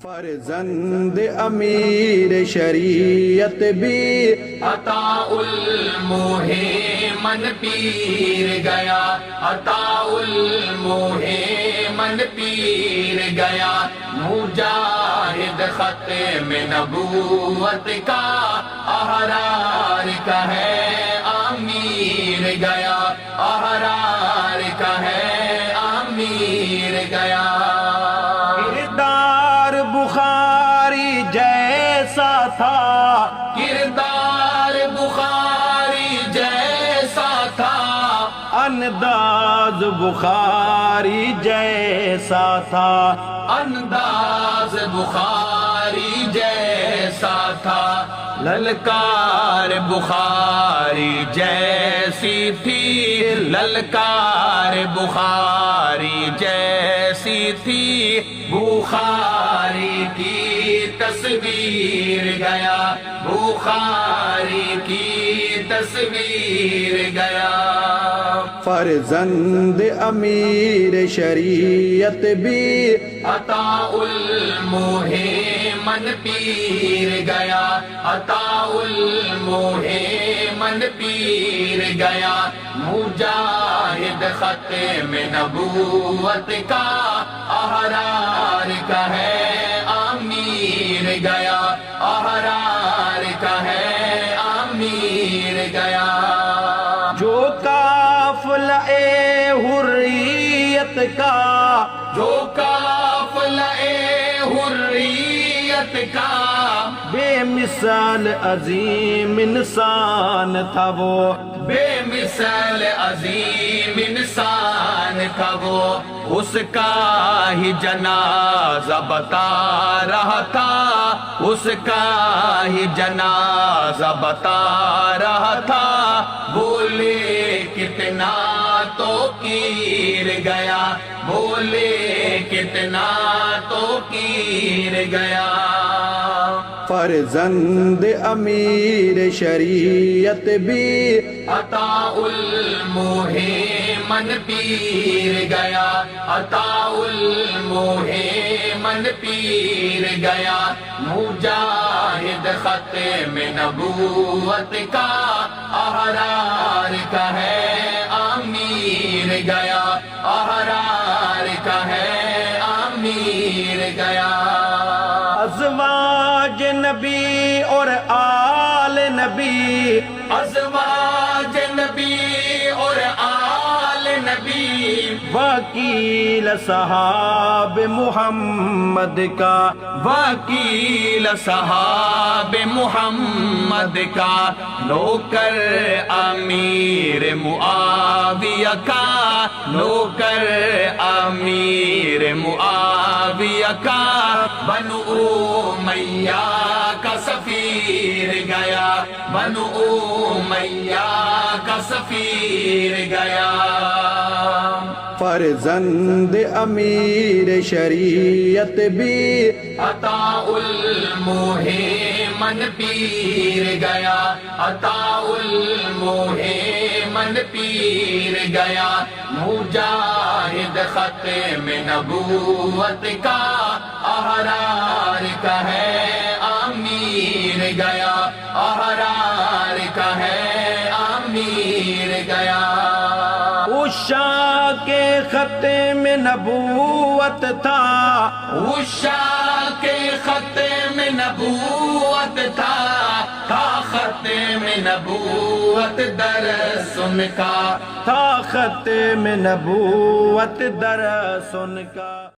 فرزند امیر شریعت بھی عطا الموہمن پیر گیا، عطا الموہمن پیر گیا، مجاہد ختم نبوت کا احرار کا ہے امیر گیا، احرار کا ہے امیر گیا۔ کردار بخاری جیسا تھا، کردار بخاری جیسا تھا، انداز بخاری جیسا تھا، انداز بخاری جیسا تھا، للکار بخاری جیسی تھی، للکار بخاری جیسی تھی، بخاری کی تصویر گیا، بخاری کی تصویر گیا۔ فرزند امیر شریعت بھی عطا الموہمن پیر گیا، عطا الموہمن پیر گیا، مجاہد ختم نبوت کا احرار کا ہے امیر گیا، احرار کا ہے امیر گیا۔ جو قافلہ حریت کا، جو قافلہ حریت کا بے مثال عظیم انسان تھا وہ، بے مثال عظیم انسان تھا وہ، اس کا ہی جنازہ بتا رہا تھا، اس کا ہی جنازہ بتا رہا تھا، بولے کتنا تو کیر گیا، بولے کتنا تو کیر گیا۔ فرزند امیر شریعت بھی عطا الموہمن پیر گیا، عطا الموہمن پیر گیا، مجاہد ختم نبوت کا احرار کا ہے امیر گیا، احرار کا ہے امیر گیا۔ ازواج نبی اور آل نبی، ازواج نبی اور آل نبی، وکیل صحاب محمد کا، وکیل صحاب محمد کا، نوکر امیر معاویہ کا، نوکر امیر معاویہ کا، بنو امیہ کا سفیر گیا، بنو امیہ کا سفیر گیا۔ فرزند امیر شریعت بھی عطا الموہمن پیر گیا، عطا الموہمن پیر گیا، مجاہد ختم نبوت کا احرار کا ہے امیر گیا، احرار کا ہے امیر گیا۔ عشاء کے ختم نبوت تھا، عشاء کے ختم نبوت تھا ختم نبوت در سن کا، تھا ختم نبوت در سن کا۔